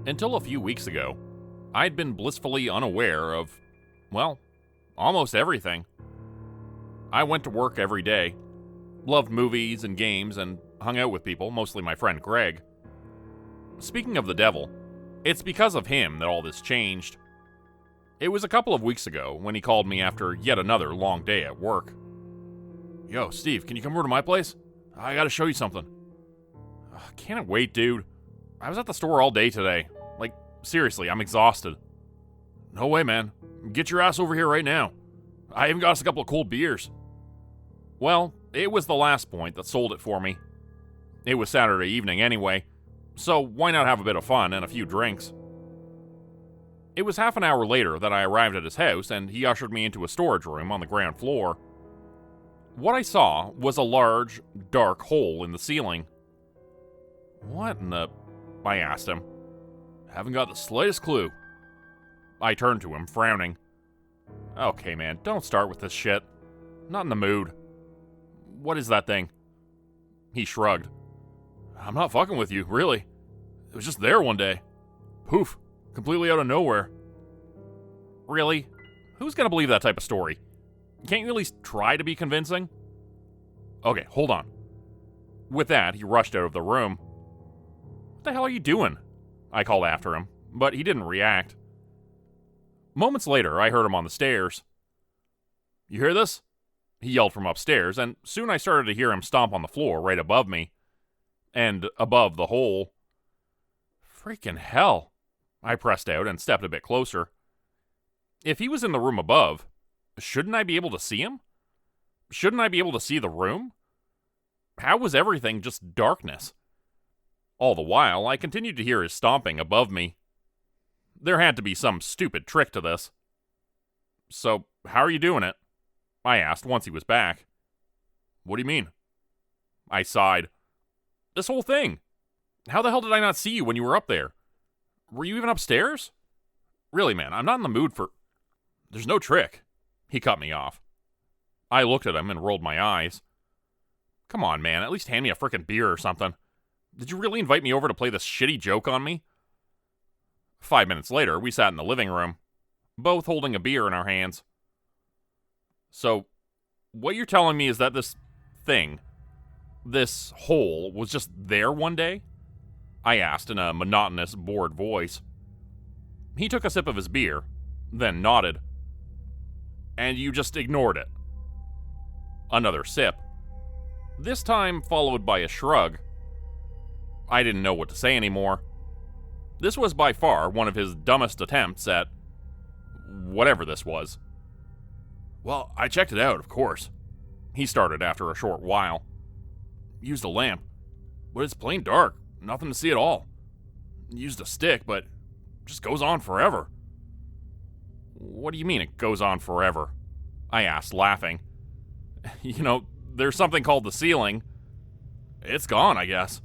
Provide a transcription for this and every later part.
Until a few weeks ago, I'd been blissfully unaware of, well, almost everything. I went to work every day, loved movies and games, and hung out with people, mostly my friend Greg. Speaking of the devil, it's because of him that all this changed. It was a couple of weeks ago when he called me after yet another long day at work. Yo, Steve, can you come over to my place? I gotta show you something. Can't wait, dude. I was at the store all day today. Like, seriously, I'm exhausted. No way, man. Get your ass over here right now. I even got us a couple of cold beers. Well, it was the last point that sold it for me. It was Saturday evening anyway, so why not have a bit of fun and a few drinks? It was half an hour later that I arrived at his house, and he ushered me into a storage room on the ground floor. What I saw was a large, dark hole in the ceiling. What in the... I asked him. Haven't got the slightest clue. I turned to him, frowning. Okay, man, don't start with this shit. Not in the mood. What is that thing? He shrugged. I'm not fucking with you, really. It was just there one day. Poof. Completely out of nowhere. Really? Who's gonna believe that type of story? Can't you at least try to be convincing? Okay, hold on. With that, he rushed out of the room. What the hell are you doing? I called after him, but he didn't react. Moments later, I heard him on the stairs. You hear this? He yelled from upstairs, and soon I started to hear him stomp on the floor right above me. And above the hole. Freaking hell. I pressed out and stepped a bit closer. If he was in the room above, shouldn't I be able to see him? Shouldn't I be able to see the room? How was everything just darkness? All the while, I continued to hear his stomping above me. There had to be some stupid trick to this. So, how are you doing it? I asked once he was back. What do you mean? I sighed. This whole thing. How the hell did I not see you when you were up there? Were you even upstairs? Really, man, I'm not in the mood for... There's no trick. He cut me off. I looked at him and rolled my eyes. Come on, man, at least hand me a frickin' beer or something. Did you really invite me over to play this shitty joke on me? 5 minutes later, we sat in the living room, both holding a beer in our hands. So, what you're telling me is that this thing, this hole, was just there one day? I asked in a monotonous, bored voice. He took a sip of his beer, then nodded. And you just ignored it. Another sip. This time followed by a shrug. I didn't know what to say anymore. This was by far one of his dumbest attempts at whatever this was. Well, I checked it out, of course. He started after a short while. Used a lamp, but it's plain dark. Nothing to see at all. Used a stick, but it just goes on forever. What do you mean it goes on forever? I asked, laughing. You know, there's something called the ceiling. It's gone, I guess.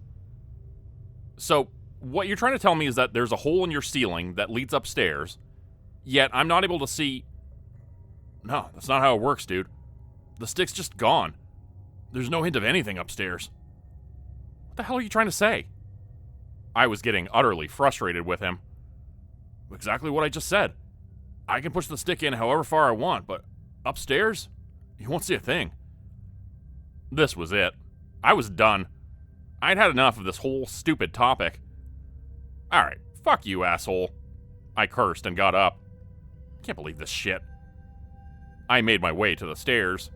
So, what you're trying to tell me is that there's a hole in your ceiling that leads upstairs, yet I'm not able to see... No, that's not how it works, dude. The stick's just gone. There's no hint of anything upstairs. What the hell are you trying to say? I was getting utterly frustrated with him. Exactly what I just said. I can push the stick in however far I want, but upstairs, you won't see a thing. This was it. I was done. I'd had enough of this whole stupid topic. Alright, fuck you, asshole. I cursed and got up. Can't believe this shit. I made my way to the stairs.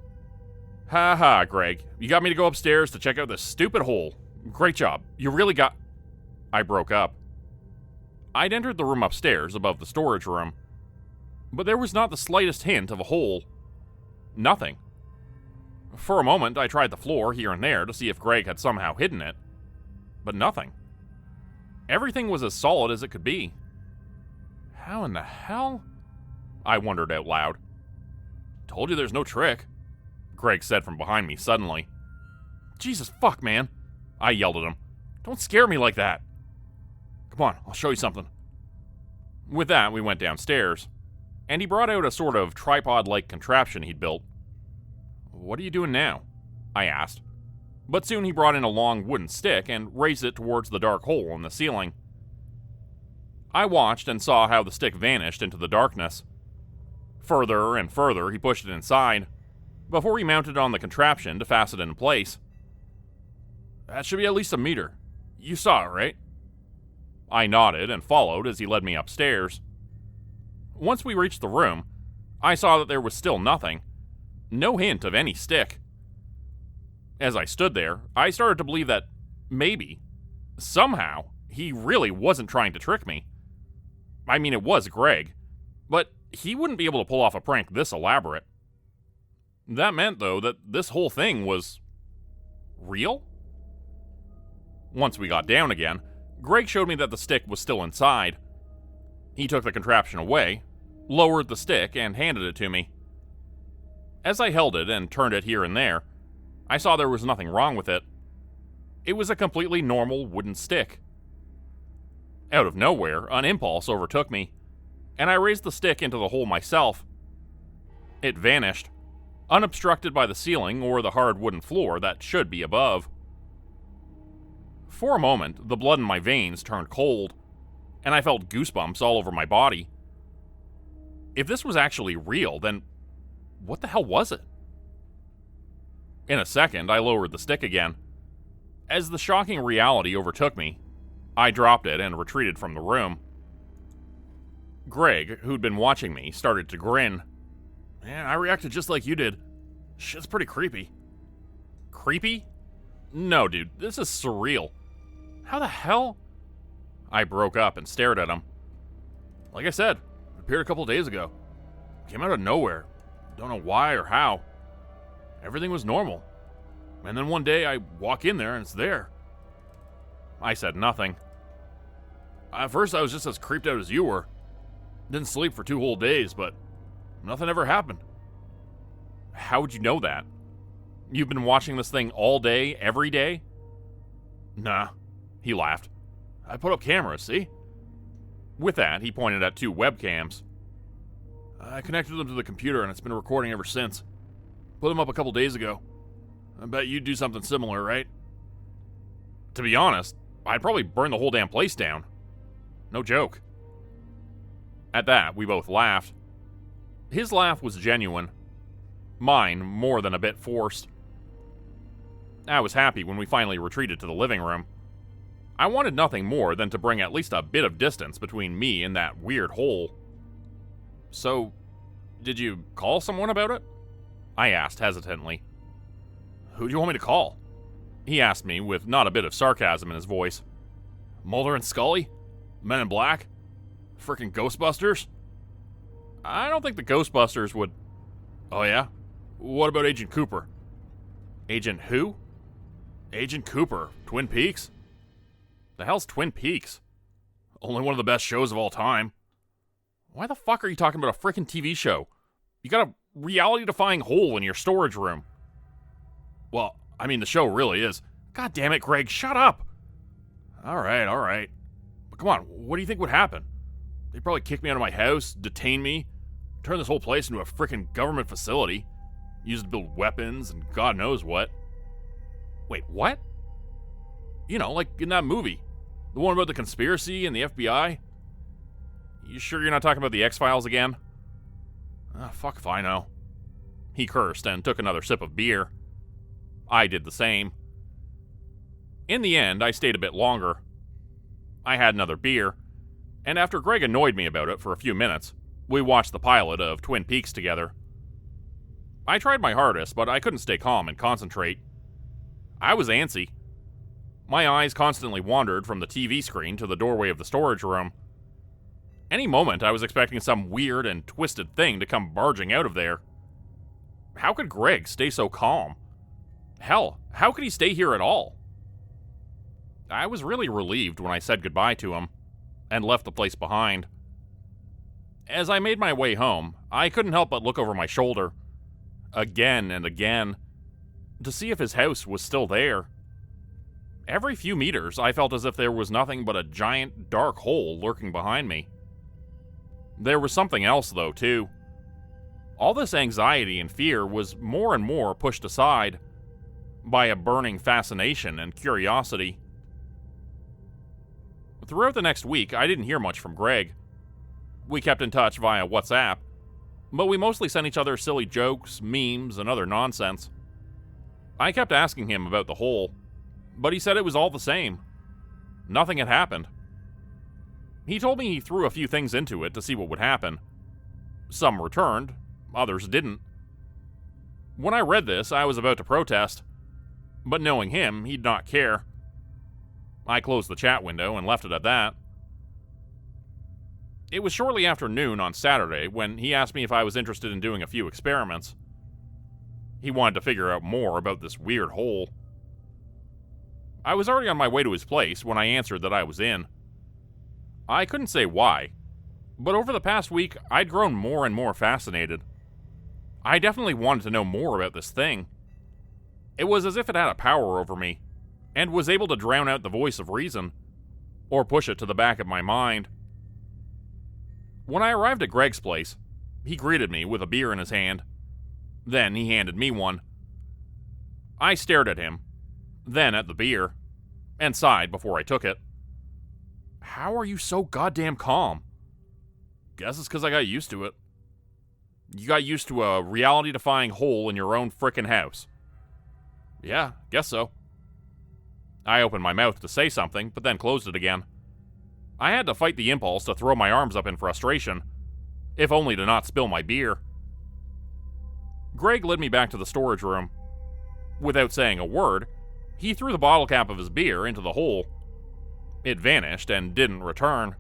Ha ha, Greg. You got me to go upstairs to check out this stupid hole. Great job. You really got... I broke up. I'd entered the room upstairs above the storage room, but there was not the slightest hint of a hole. Nothing. For a moment, I tried the floor here and there to see if Greg had somehow hidden it, but nothing. Everything was as solid as it could be. How in the hell? I wondered out loud. Told you there's no trick, Greg said from behind me suddenly. Jesus fuck, man, I yelled at him. Don't scare me like that. Come on, I'll show you something. With that, we went downstairs, and he brought out a sort of tripod-like contraption he'd built. What are you doing now? I asked. But soon he brought in a long wooden stick and raised it towards the dark hole in the ceiling. I watched and saw how the stick vanished into the darkness. Further and further, he pushed it inside, before he mounted it on the contraption to fasten it in place. "That should be at least a meter. You saw it, right?" I nodded and followed as he led me upstairs. Once we reached the room, I saw that there was still nothing. No hint of any stick. As I stood there, I started to believe that maybe, somehow, he really wasn't trying to trick me. I mean, it was Greg, but he wouldn't be able to pull off a prank this elaborate. That meant, though, that this whole thing was real? Once we got down again, Greg showed me that the stick was still inside. He took the contraption away, lowered the stick, and handed it to me. As I held it and turned it here and there, I saw there was nothing wrong with it. It was a completely normal wooden stick. Out of nowhere, an impulse overtook me, and I raised the stick into the hole myself. It vanished, unobstructed by the ceiling or the hard wooden floor that should be above. For a moment, the blood in my veins turned cold, and I felt goosebumps all over my body. If this was actually real, then what the hell was it? In a second, I lowered the stick again. As the shocking reality overtook me, I dropped it and retreated from the room. Greg, who'd been watching me, started to grin. "Man, I reacted just like you did. Shit's pretty creepy." "Creepy? No, dude, this is surreal. How the hell?" I broke up and stared at him. "Like I said, it appeared a couple days ago. Came out of nowhere. Don't know why or how. Everything was normal. And then one day I walk in there and it's there." I said nothing. "At first I was just as creeped out as you were. Didn't sleep for 2 whole days, but nothing ever happened." "How would you know that? You've been watching this thing all day, every day?" "Nah," he laughed. "I put up cameras, see?" With that, he pointed at 2 webcams. "I connected them to the computer and it's been recording ever since. Put them up a couple days ago. I bet you'd do something similar, right?" To be honest, I'd probably burn the whole damn place down. No joke. At that, we both laughed. His laugh was genuine. Mine, more than a bit forced. I was happy when we finally retreated to the living room. I wanted nothing more than to bring at least a bit of distance between me and that weird hole. "So, did you call someone about it?" I asked hesitantly. "Who do you want me to call?" he asked me with not a bit of sarcasm in his voice. "Mulder and Scully? Men in Black? Frickin' Ghostbusters?" "I don't think the Ghostbusters would..." "Oh yeah? What about Agent Cooper?" "Agent who?" "Agent Cooper. Twin Peaks?" "The hell's Twin Peaks?" "Only one of the best shows of all time." "Why the fuck are you talking about a frickin' TV show? You got a reality-defying hole in your storage room." "Well, I mean, the show really is..." "God damn it, Greg, shut up!" All right. But come on, what do you think would happen? They'd probably kick me out of my house, detain me, turn this whole place into a frickin' government facility, use it to build weapons and God knows what." "Wait, what?" "You know, like in that movie. The one about the conspiracy and the FBI. You sure you're not talking about the X-Files again?" Fuck if I know." He cursed and took another sip of beer. I did the same. In the end, I stayed a bit longer. I had another beer, and after Greg annoyed me about it for a few minutes, we watched the pilot of Twin Peaks together. I tried my hardest, but I couldn't stay calm and concentrate. I was antsy. My eyes constantly wandered from the TV screen to the doorway of the storage room. Any moment, I was expecting some weird and twisted thing to come barging out of there. How could Greg stay so calm? Hell, how could he stay here at all? I was really relieved when I said goodbye to him and left the place behind. As I made my way home, I couldn't help but look over my shoulder, again and again, to see if his house was still there. Every few meters, I felt as if there was nothing but a giant, dark hole lurking behind me. There was something else, though, too. All this anxiety and fear was more and more pushed aside by a burning fascination and curiosity. Throughout the next week, I didn't hear much from Greg. We kept in touch via WhatsApp, but we mostly sent each other silly jokes, memes, and other nonsense. I kept asking him about the hole, but he said it was all the same. Nothing had happened. He told me he threw a few things into it to see what would happen. Some returned, others didn't. When I read this, I was about to protest, but knowing him, he'd not care. I closed the chat window and left it at that. It was shortly after noon on Saturday when he asked me if I was interested in doing a few experiments. He wanted to figure out more about this weird hole. I was already on my way to his place when I answered that I was in. I couldn't say why, but over the past week, I'd grown more and more fascinated. I definitely wanted to know more about this thing. It was as if it had a power over me, and was able to drown out the voice of reason, or push it to the back of my mind. When I arrived at Greg's place, he greeted me with a beer in his hand. Then he handed me one. I stared at him, then at the beer, and sighed before I took it. How are you so goddamn calm? Guess it's because I got used to it. You got used to a reality-defying hole in your own frickin' house. Yeah, guess so. I opened my mouth to say something, but then closed it again. I had to fight the impulse to throw my arms up in frustration, if only to not spill my beer. Greg led me back to the storage room. Without saying a word, he threw the bottle cap of his beer into the hole. It vanished and didn't return.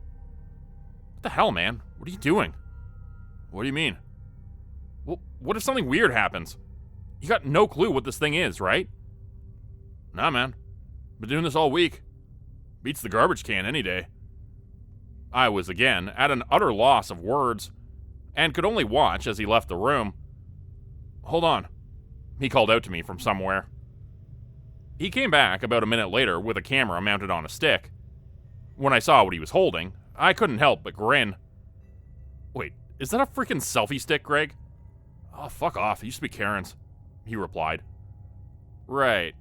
What the hell, man? What are you doing? What do you mean? Well, what if something weird happens? You got no clue what this thing is, right? Nah, man. Been doing this all week. Beats the garbage can any day. I was again at an utter loss of words, and could only watch as he left the room. Hold on. He called out to me from somewhere. He came back about a minute later with a camera mounted on a stick. When I saw what he was holding, I couldn't help but grin. Wait, is that a freaking selfie stick, Greg? Oh, fuck off. It used to be Karen's, he replied. Right.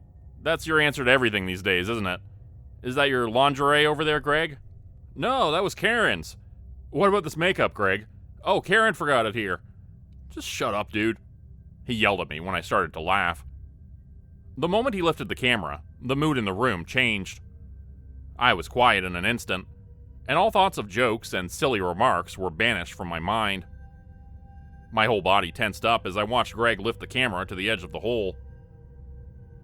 That's your answer to everything these days, isn't it? Is that your lingerie over there, Greg? No, that was Karen's. What about this makeup, Greg? Oh, Karen forgot it here. Just shut up, dude. He yelled at me when I started to laugh. The moment he lifted the camera, the mood in the room changed. I was quiet in an instant, and all thoughts of jokes and silly remarks were banished from my mind. My whole body tensed up as I watched Greg lift the camera to the edge of the hole.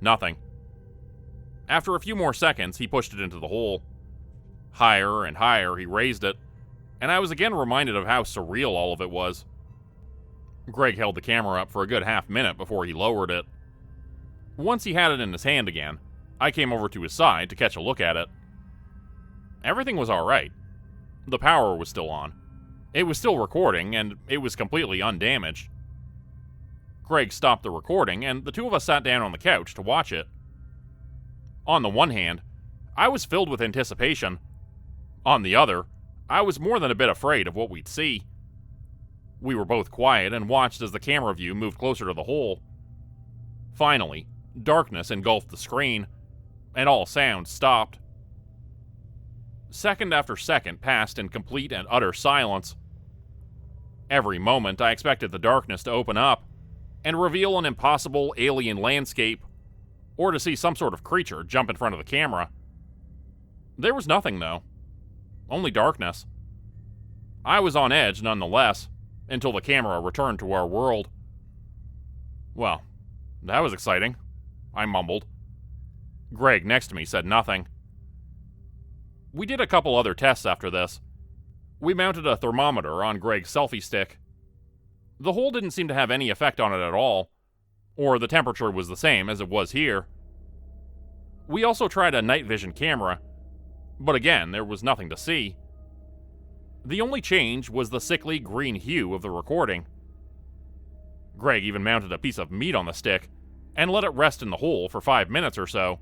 Nothing. After a few more seconds, he pushed it into the hole. Higher and higher, he raised it, and I was again reminded of how surreal all of it was. Greg held the camera up for a good half-minute before he lowered it. Once he had it in his hand again, I came over to his side to catch a look at it. Everything was alright. The power was still on. It was still recording, and it was completely undamaged. Greg stopped the recording, and the two of us sat down on the couch to watch it. On the one hand, I was filled with anticipation. On the other, I was more than a bit afraid of what we'd see. We were both quiet and watched as the camera view moved closer to the hole. Finally, darkness engulfed the screen, and all sound stopped. Second after second passed in complete and utter silence. Every moment I expected the darkness to open up and reveal an impossible alien landscape, or to see some sort of creature jump in front of the camera. There was nothing, though. Only darkness. I was on edge nonetheless, until the camera returned to our world. Well, that was exciting, I mumbled. Greg next to me said nothing. We did a couple other tests after this. We mounted a thermometer on Greg's selfie stick. The hole didn't seem to have any effect on it at all, or the temperature was the same as it was here. We also tried a night vision camera, but again, there was nothing to see. The only change was the sickly green hue of the recording. Greg even mounted a piece of meat on the stick and let it rest in the hole for 5 minutes or so.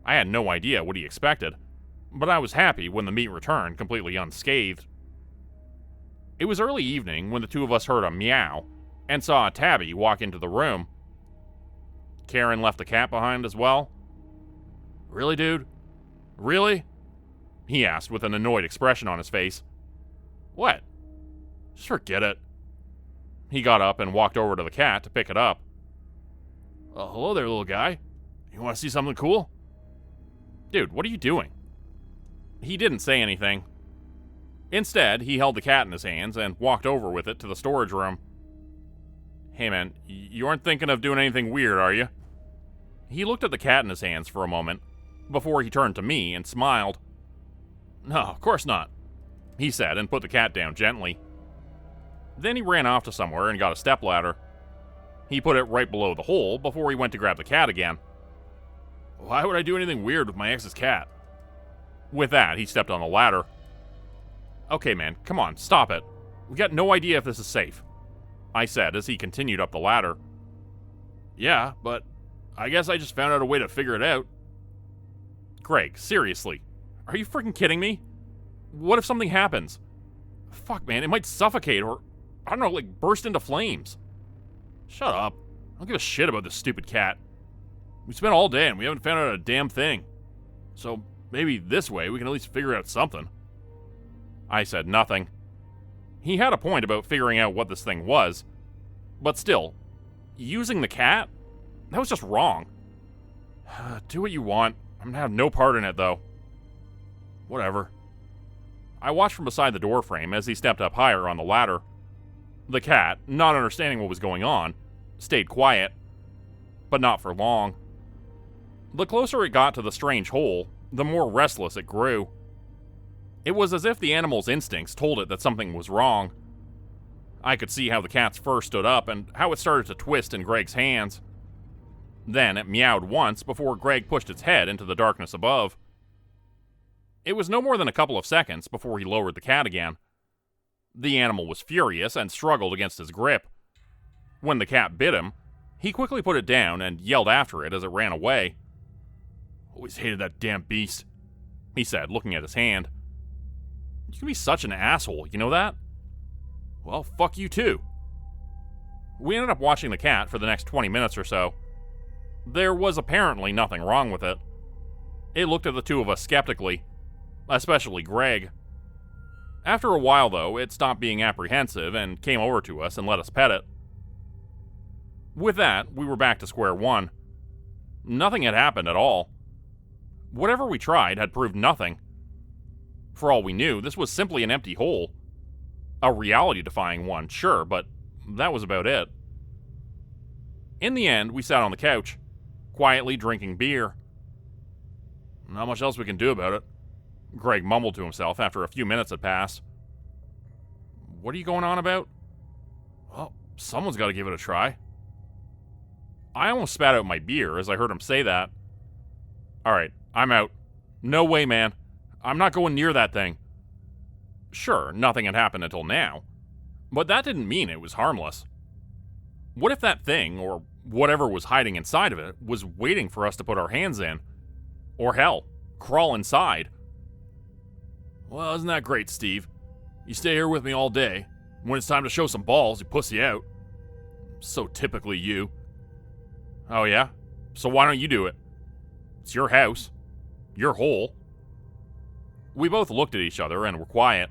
I had no idea what he expected, but I was happy when the meat returned completely unscathed. It was early evening when the two of us heard a meow and saw Tabby walk into the room. Karen left the cat behind as well. Really, dude? Really? he asked with an annoyed expression on his face. What? Just forget it. He got up and walked over to the cat to pick it up. Hello there, little guy. You want to see something cool? Dude, what are you doing? He didn't say anything. Instead, he held the cat in his hands and walked over with it to the storage room. Hey man, you aren't thinking of doing anything weird, are you? He looked at the cat in his hands for a moment, before he turned to me and smiled. No, of course not, he said and put the cat down gently. Then he ran off to somewhere and got a stepladder. He put it right below the hole before he went to grab the cat again. Why would I do anything weird with my ex's cat? With that, he stepped on the ladder. Okay, man, come on, stop it. We got no idea if this is safe, I said as he continued up the ladder. Yeah, but I guess I just found out a way to figure it out. Greg, seriously, are you freaking kidding me? What if something happens? Fuck, man, it might suffocate or, I don't know, like burst into flames. Shut up. I don't give a shit about this stupid cat. We spent all day and we haven't found out a damn thing. So maybe this way we can at least figure out something. I said nothing. He had a point about figuring out what this thing was, but still, using the cat? That was just wrong. Do what you want. I'm gonna have no part in it, though. Whatever. I watched from beside the doorframe as he stepped up higher on the ladder. The cat, not understanding what was going on, stayed quiet, but not for long. The closer it got to the strange hole, the more restless it grew. It was as if the animal's instincts told it that something was wrong. I could see how the cat's fur stood up and how it started to twist in Greg's hands. Then it meowed once before Greg pushed its head into the darkness above. It was no more than a couple of seconds before he lowered the cat again. The animal was furious and struggled against his grip. When the cat bit him, he quickly put it down and yelled after it as it ran away. Always hated that damn beast, he said, looking at his hand. You can be such an asshole, you know that? Well, fuck you too. We ended up watching the cat for the next 20 minutes or so. There was apparently nothing wrong with it. It looked at the two of us skeptically, especially Greg. After a while, though, it stopped being apprehensive and came over to us and let us pet it. With that, we were back to square one. Nothing had happened at all. Whatever we tried had proved nothing. For all we knew, this was simply an empty hole. A reality-defying one, sure, but that was about it. In the end, we sat on the couch, quietly drinking beer. Not much else we can do about it, Greg mumbled to himself after a few minutes had passed. What are you going on about? Well, someone's got to give it a try. I almost spat out my beer as I heard him say that. Alright, I'm out. No way, man. I'm not going near that thing. Sure, nothing had happened until now, but that didn't mean it was harmless. What if that thing, or whatever was hiding inside of it, was waiting for us to put our hands in? Or hell, crawl inside? Well, isn't that great, Steve? You stay here with me all day. When it's time to show some balls, you pussy out. So typically you. Oh yeah? So why don't you do it? It's your house. Your hole. We both looked at each other and were quiet.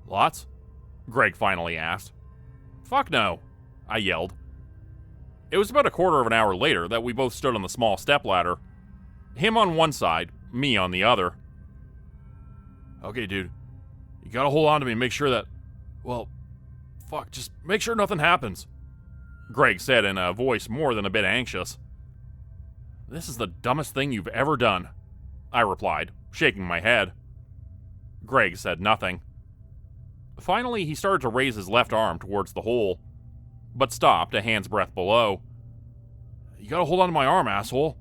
Lots? Greg finally asked. Fuck no, I yelled. It was about a quarter of an hour later that we both stood on the small stepladder. Him on one side, me on the other. Okay, dude. You gotta hold on to me and make sure that... Well, fuck, just make sure nothing happens, Greg said in a voice more than a bit anxious. This is the dumbest thing you've ever done, I replied, shaking my head. Greg said nothing. Finally, he started to raise his left arm towards the hole, but stopped a hand's breadth below. You gotta hold on to my arm, asshole,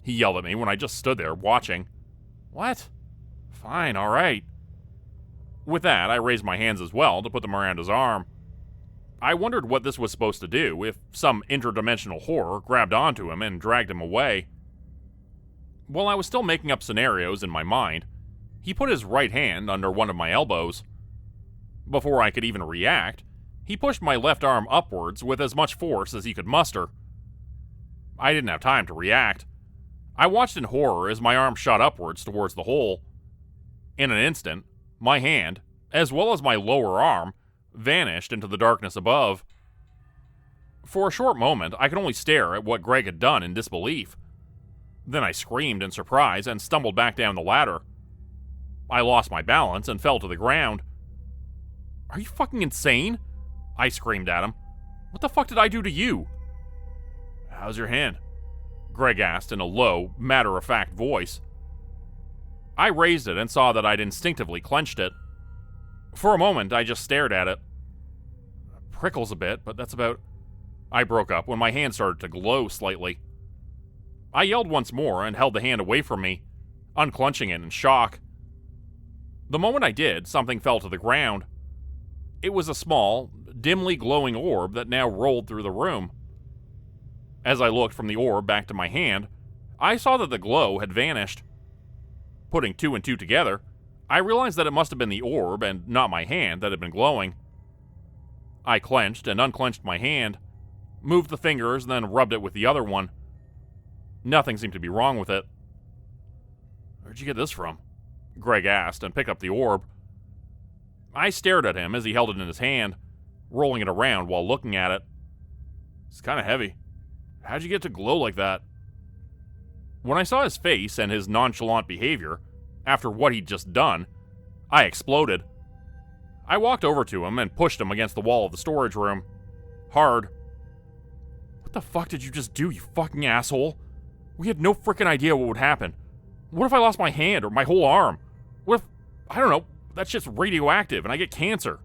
he yelled at me when I just stood there watching. What? Fine, alright. With that, I raised my hands as well to put them around his arm. I wondered what this was supposed to do, if some interdimensional horror grabbed onto him and dragged him away. While I was still making up scenarios in my mind, he put his right hand under one of my elbows. Before I could even react, he pushed my left arm upwards with as much force as he could muster. I didn't have time to react. I watched in horror as my arm shot upwards towards the hole, In an instant, my hand, as well as my lower arm, vanished into the darkness above. For a short moment, I could only stare at what Greg had done in disbelief. Then I screamed in surprise and stumbled back down the ladder. I lost my balance and fell to the ground. "Are you fucking insane?" I screamed at him. "What the fuck did I do to you?" "How's your hand?" Greg asked in a low, matter-of-fact voice. I raised it and saw that I'd instinctively clenched it. For a moment, I just stared at it. "Prickles a bit, but that's about..." I broke up when my hand started to glow slightly. I yelled once more and held the hand away from me, unclenching it in shock. The moment I did, something fell to the ground. It was a small, dimly glowing orb that now rolled through the room. As I looked from the orb back to my hand, I saw that the glow had vanished. Putting two and two together, I realized that it must have been the orb and not my hand that had been glowing. I clenched and unclenched my hand, moved the fingers, and then rubbed it with the other one. Nothing seemed to be wrong with it. "Where'd you get this from?" Greg asked and picked up the orb. I stared at him as he held it in his hand, rolling it around while looking at it. "It's kind of heavy. How'd you get to glow like that?" When I saw his face and his nonchalant behavior, after what he'd just done, I exploded. I walked over to him and pushed him against the wall of the storage room. Hard. "What the fuck did you just do, you fucking asshole? We had no frickin' idea what would happen. What if I lost my hand or my whole arm? What if, I don't know, that shit's radioactive and I get cancer?"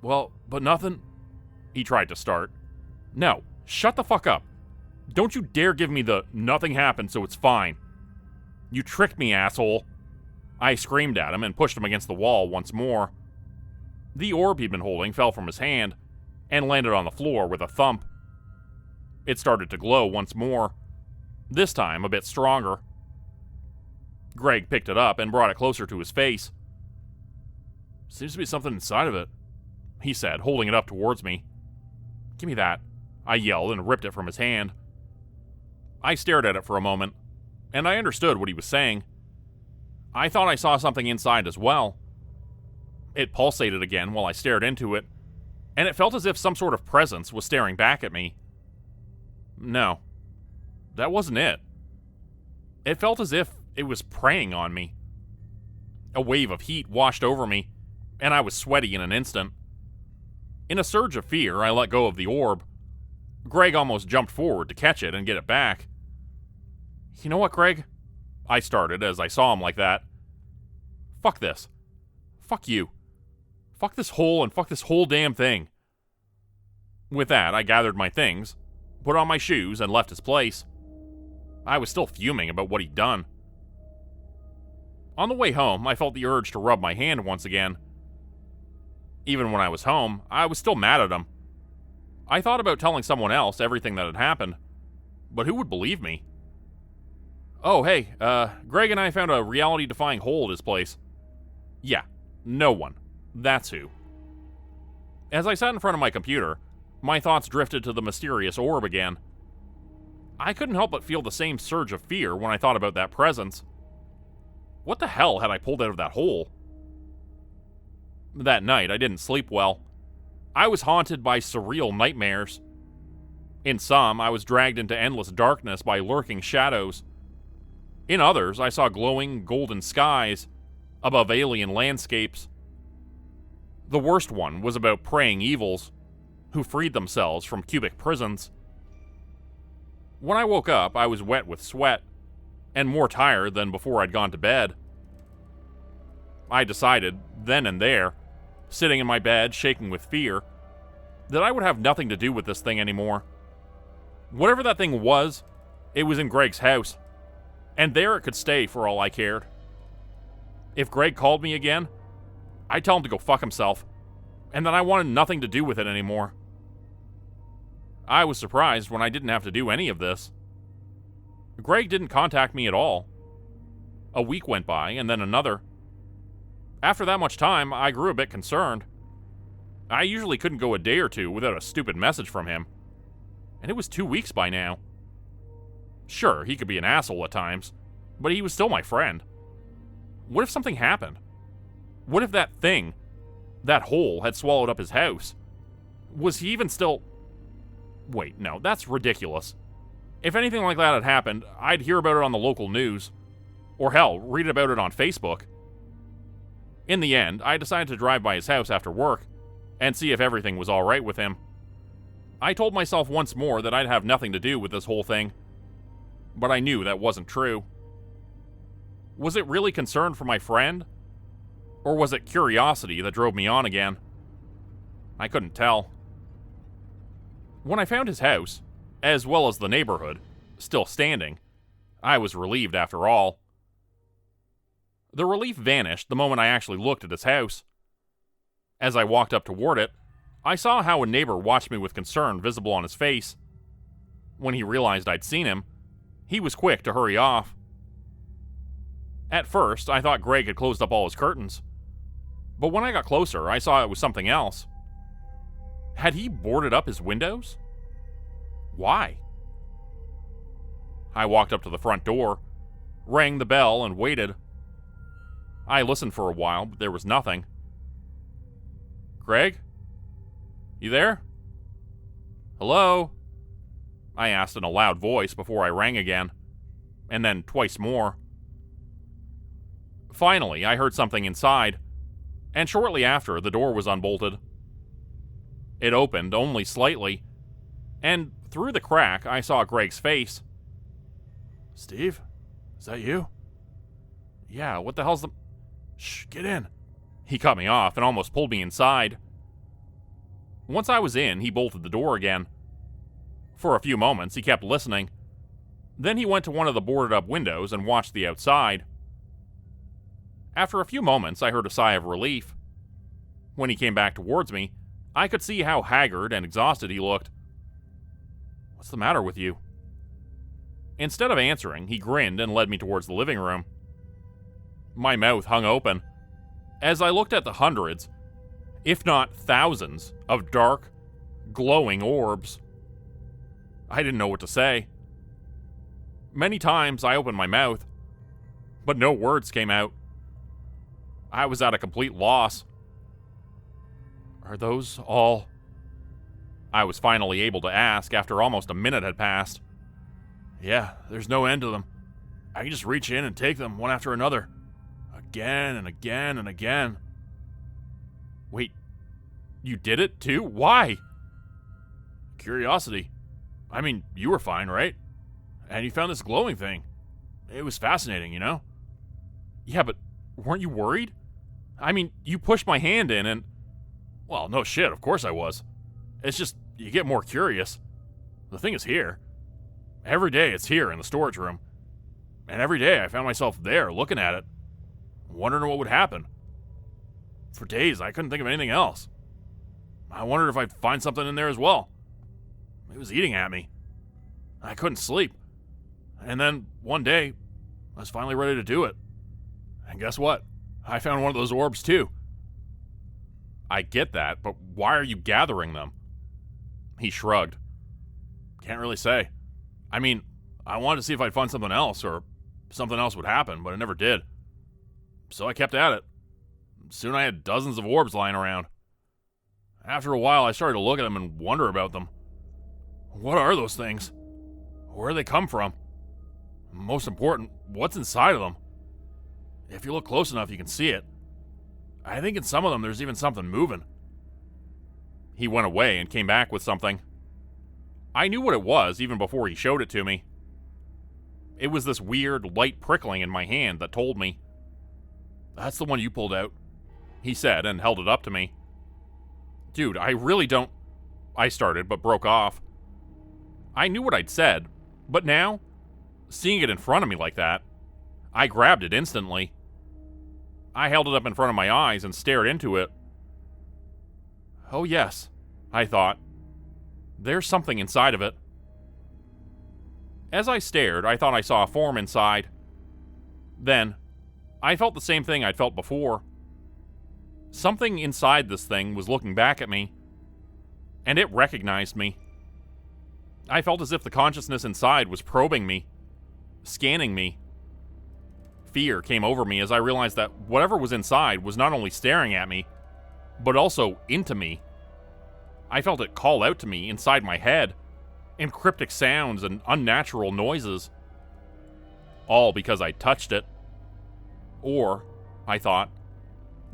"Well, but nothing..." He tried to start. "No, shut the fuck up. Don't you dare give me the nothing happened so it's fine. You tricked me, asshole." I screamed at him and pushed him against the wall once more. The orb he'd been holding fell from his hand and landed on the floor with a thump. It started to glow once more, this time a bit stronger. Greg picked it up and brought it closer to his face. "Seems to be something inside of it," he said, holding it up towards me. "Give me that," I yelled and ripped it from his hand. I stared at it for a moment, and I understood what he was saying. I thought I saw something inside as well. It pulsated again while I stared into it, and it felt as if some sort of presence was staring back at me. No, that wasn't it. It felt as if it was preying on me. A wave of heat washed over me, and I was sweaty in an instant. In a surge of fear, I let go of the orb. Greg almost jumped forward to catch it and get it back. "You know what, Greg?" I started as I saw him like that. "Fuck this. Fuck you. Fuck this hole and fuck this whole damn thing." With that, I gathered my things, put on my shoes, and left his place. I was still fuming about what he'd done. On the way home, I felt the urge to rub my hand once again. Even when I was home, I was still mad at him. I thought about telling someone else everything that had happened, but who would believe me? "Oh, hey, Greg and I found a reality-defying hole at his place." Yeah, no one. That's who. As I sat in front of my computer, my thoughts drifted to the mysterious orb again. I couldn't help but feel the same surge of fear when I thought about that presence. What the hell had I pulled out of that hole? That night, I didn't sleep well. I was haunted by surreal nightmares. In some, I was dragged into endless darkness by lurking shadows. In others, I saw glowing golden skies above alien landscapes. The worst one was about preying evils who freed themselves from cubic prisons. When I woke up, I was wet with sweat and more tired than before I'd gone to bed. I decided, then and there, sitting in my bed shaking with fear, that I would have nothing to do with this thing anymore. Whatever that thing was, it was in Greg's house, and there it could stay for all I cared. If Greg called me again, I'd tell him to go fuck himself, and that I wanted nothing to do with it anymore. I was surprised when I didn't have to do any of this. Greg didn't contact me at all. A week went by, and then another. After that much time, I grew a bit concerned. I usually couldn't go a day or two without a stupid message from him, and it was 2 weeks by now. Sure, he could be an asshole at times, but he was still my friend. What if something happened? What if that thing, that hole, had swallowed up his house? Was he even still... Wait, no, that's ridiculous. If anything like that had happened, I'd hear about it on the local news. Or hell, read about it on Facebook. In the end, I decided to drive by his house after work and see if everything was alright with him. I told myself once more that I'd have nothing to do with this whole thing. But I knew that wasn't true. Was it really concern for my friend? Or was it curiosity that drove me on again? I couldn't tell. When I found his house, as well as the neighborhood, still standing, I was relieved after all. The relief vanished the moment I actually looked at his house. As I walked up toward it, I saw how a neighbor watched me with concern visible on his face. When he realized I'd seen him, he was quick to hurry off. At first, I thought Greg had closed up all his curtains. But when I got closer, I saw it was something else. Had he boarded up his windows? Why? I walked up to the front door, rang the bell, and waited. I listened for a while, but there was nothing. Greg? You there? Hello? I asked in a loud voice before I rang again, and then twice more. Finally, I heard something inside, and shortly after, the door was unbolted. It opened only slightly, and through the crack, I saw Greg's face. Steve? Is that you? Yeah, what the hell's the... Shh, get in. He cut me off and almost pulled me inside. Once I was in, he bolted the door again. For a few moments, he kept listening. Then he went to one of the boarded-up windows and watched the outside. After a few moments, I heard a sigh of relief. When he came back towards me, I could see how haggard and exhausted he looked. What's the matter with you? Instead of answering, he grinned and led me towards the living room. My mouth hung open as I looked at the hundreds, if not thousands, of dark, glowing orbs. I didn't know what to say. Many times I opened my mouth, but no words came out. I was at a complete loss. Are those all? I was finally able to ask after almost a minute had passed. Yeah, there's no end to them. I can just reach in and take them one after another. Again and again and again. Wait, you did it too? Why? Curiosity. I mean, you were fine, right? And you found this glowing thing. It was fascinating, you know? Yeah, but weren't you worried? I mean, you pushed my hand in and... Well, no shit, of course I was. It's just, you get more curious. The thing is here. Every day it's here in the storage room. And every day I found myself there looking at it, wondering what would happen. For days I couldn't think of anything else. I wondered if I'd find something in there as well. It was eating at me. I couldn't sleep. And then, one day, I was finally ready to do it. And guess what? I found one of those orbs too. I get that, but why are you gathering them? He shrugged. Can't really say. I mean, I wanted to see if I'd find something else, or something else would happen, but it never did. So I kept at it. Soon I had dozens of orbs lying around. After a while, I started to look at them and wonder about them. What are those things? Where do they come from? Most important, what's inside of them? If you look close enough, you can see it. I think in some of them, there's even something moving. He went away and came back with something. I knew what it was even before he showed it to me. It was this weird, light prickling in my hand that told me. That's the one you pulled out, he said and held it up to me. Dude, I really don't... I started, but broke off. I knew what I'd said, but now, seeing it in front of me like that, I grabbed it instantly. I held it up in front of my eyes and stared into it. Oh yes, I thought. There's something inside of it. As I stared, I thought I saw a form inside. Then, I felt the same thing I'd felt before. Something inside this thing was looking back at me, and it recognized me. I felt as if the consciousness inside was probing me, scanning me. fear came over me as I realized that whatever was inside was not only staring at me, but also into me. I felt it call out to me inside my head, in cryptic sounds and unnatural noises. All because I touched it. Or, I thought,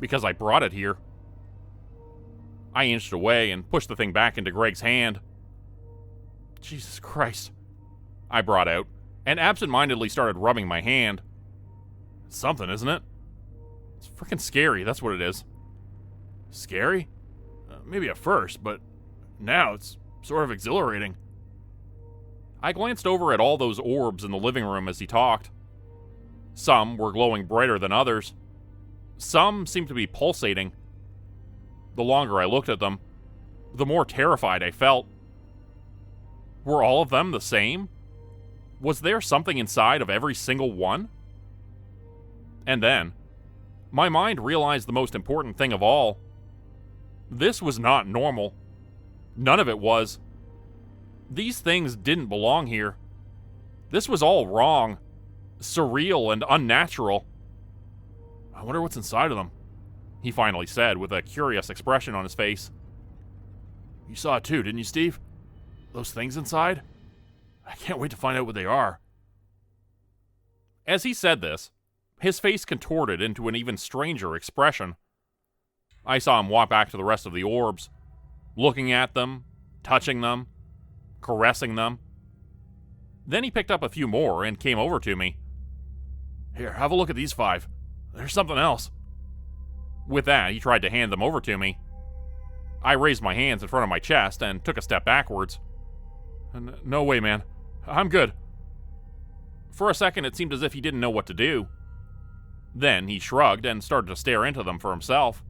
because I brought it here. I inched away and pushed the thing back into Greg's hand. Jesus Christ, I brought out, and absentmindedly started rubbing my hand. It's something, isn't it? It's freaking scary, that's what it is. Scary? Maybe at first, but now it's sort of exhilarating. I glanced over at all those orbs in the living room as he talked. Some were glowing brighter than others. Some seemed to be pulsating. The longer I looked at them, the more terrified I felt. Were all of them the same? Was there something inside of every single one? And then, my mind realized the most important thing of all. This was not normal. None of it was. These things didn't belong here. This was all wrong, surreal, and unnatural. I wonder what's inside of them, he finally said with a curious expression on his face. You saw it too, didn't you, Steve? Those things inside? I can't wait to find out what they are. As he said this, his face contorted into an even stranger expression. I saw him walk back to the rest of the orbs, looking at them, touching them, caressing them. Then he picked up a few more and came over to me. Here, have a look at these 5. There's something else. With that, he tried to hand them over to me. I raised my hands in front of my chest and took a step backwards. No way, man. I'm good. For a second, it seemed as if he didn't know what to do. Then he shrugged and started to stare into them for himself.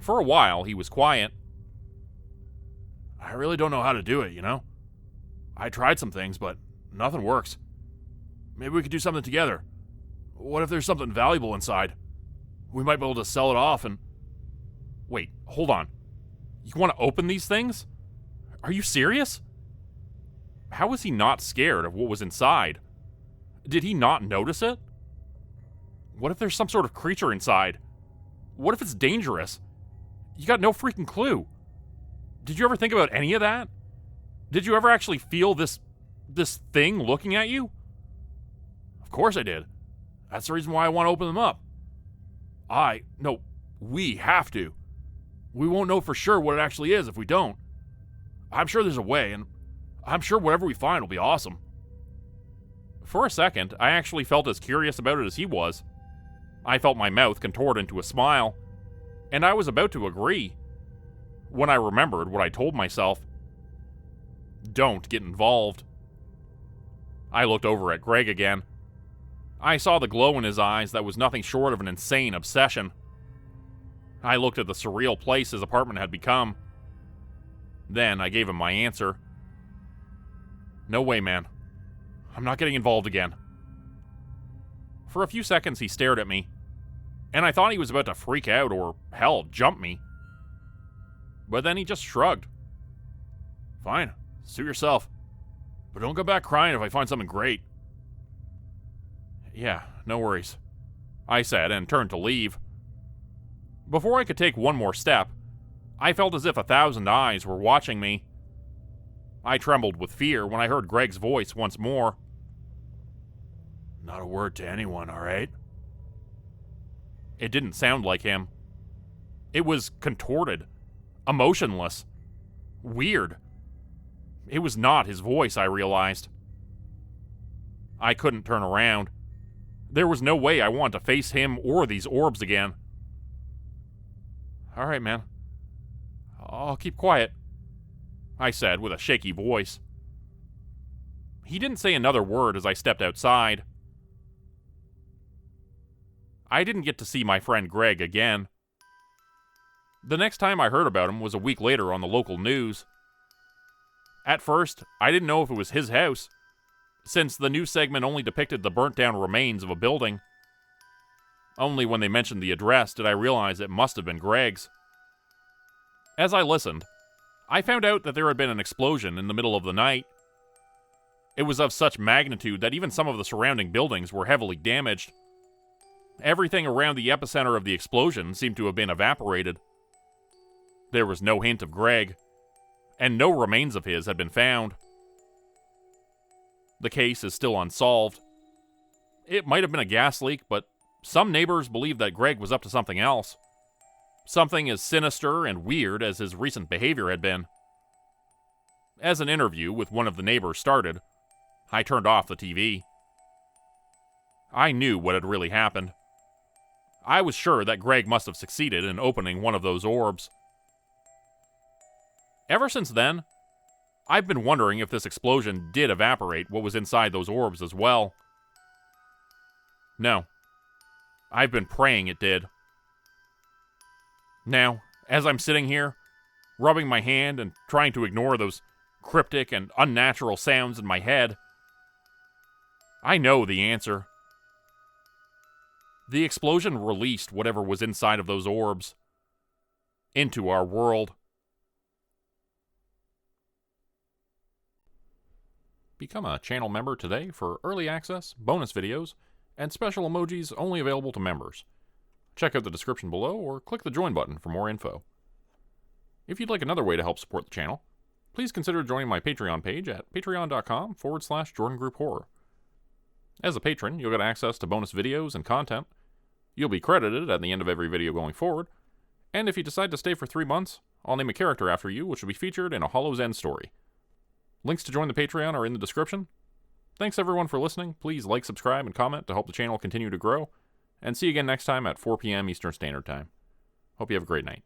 For a while, he was quiet. I really don't know how to do it, you know? I tried some things, but nothing works. Maybe we could do something together. What if there's something valuable inside? We might be able to sell it off and... Wait, hold on. You want to open these things? Are you serious? How was he not scared of what was inside? Did he not notice it? What if there's some sort of creature inside? What if it's dangerous? You got no freaking clue. Did you ever think about any of that? Did you ever actually feel this thing looking at you? Of course I did. That's the reason why I want to open them up. We have to. We won't know for sure what it actually is if we don't. I'm sure there's a way, and I'm sure whatever we find will be awesome. For a second, I actually felt as curious about it as he was. I felt my mouth contort into a smile, and I was about to agree, when I remembered what I told myself. Don't get involved. I looked over at Greg again. I saw the glow in his eyes that was nothing short of an insane obsession. I looked at the surreal place his apartment had become. Then I gave him my answer. No way, man. I'm not getting involved again. For a few seconds he stared at me, and I thought he was about to freak out or, hell, jump me. But then he just shrugged. Fine, suit yourself. But don't come back crying if I find something great. Yeah, no worries, I said and turned to leave. Before I could take one more step, I felt as if 1,000 eyes were watching me. I trembled with fear when I heard Greg's voice once more. Not a word to anyone, all right? It didn't sound like him. It was contorted, emotionless, weird. It was not his voice, I realized. I couldn't turn around. There was no way I wanted to face him or these orbs again. All right, man. I'll keep quiet, I said with a shaky voice. He didn't say another word as I stepped outside. I didn't get to see my friend Greg again. The next time I heard about him was a week later on the local news. At first, I didn't know if it was his house, since the news segment only depicted the burnt-down remains of a building. Only when they mentioned the address did I realize it must have been Greg's. As I listened, I found out that there had been an explosion in the middle of the night. It was of such magnitude that even some of the surrounding buildings were heavily damaged. Everything around the epicenter of the explosion seemed to have been evaporated. There was no hint of Greg, and no remains of his had been found. The case is still unsolved. It might have been a gas leak, but some neighbors believe that Greg was up to something else. Something as sinister and weird as his recent behavior had been. As an interview with one of the neighbors started, I turned off the TV. I knew what had really happened. I was sure that Greg must have succeeded in opening one of those orbs. Ever since then, I've been wondering if this explosion did evaporate what was inside those orbs as well. No. I've been praying it did. Now, as I'm sitting here, rubbing my hand and trying to ignore those cryptic and unnatural sounds in my head, I know the answer. The explosion released whatever was inside of those orbs into our world. Become a channel member today for early access, bonus videos, and special emojis only available to members. Check out the description below or click the join button for more info. If you'd like another way to help support the channel, please consider joining my Patreon page at patreon.com/JordanGroupeHorror. As a patron, you'll get access to bonus videos and content. You'll be credited at the end of every video going forward, and if you decide to stay for 3 months, I'll name a character after you which will be featured in a Hollow's End story. Links to join the Patreon are in the description. Thanks everyone for listening. Please like, subscribe, and comment to help the channel continue to grow. And see you again next time at 4 p.m. Eastern Standard Time. Hope you have a great night.